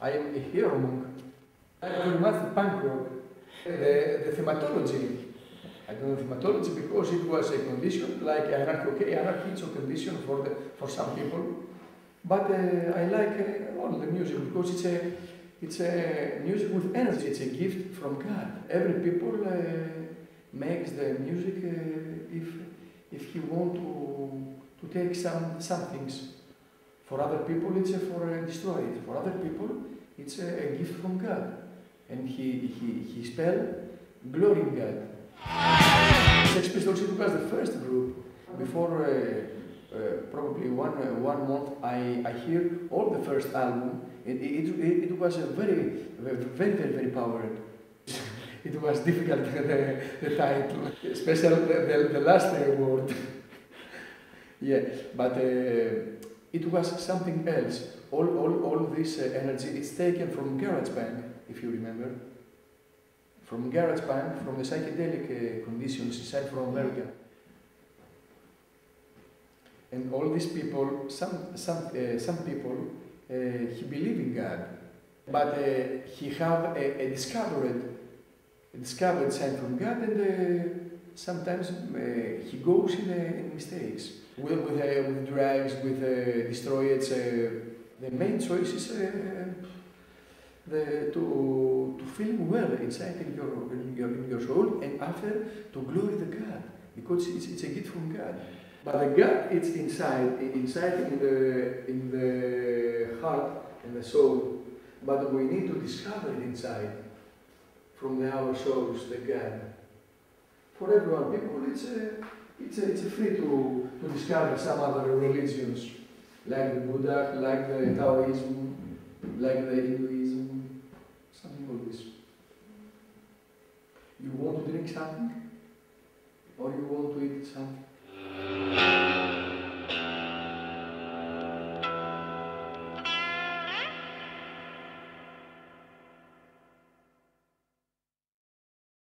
I am a hero monk. I am very much the punk rock. The thematology. I don't know thematology because it was a condition like anarchy. Okay, anarchy is a condition for some people, but I like all the music because it's a music with energy. It's a gift from God. Every people makes the music if he want to take some things. For other people, it's for destroy it. For other people, it's a gift from God, and he spell glory in God. Sex Pistols, it was the first group. Before probably one month, I hear all the first album. It was a very powered. It was difficult the title, especially the last word. Yeah, but it was something else. All this energy is taken from GarageBand, if you remember. From GarageBand, from the psychedelic conditions inside from America. And all these people, some people, he believe in God, but he have a discovered sign from God, and sometimes he goes in mistakes with drugs, with destroyers. The main choice is to feel well inside in your soul, and after to glory the God, because it's a gift from God. But the God it's inside in the heart and the soul. But we need to discover it inside from our souls, the God. For everyone, people, it's free to discover some other religions, like the Buddha, like the Taoism, like the Hinduism, something like this. You want to drink something, or you want to eat something?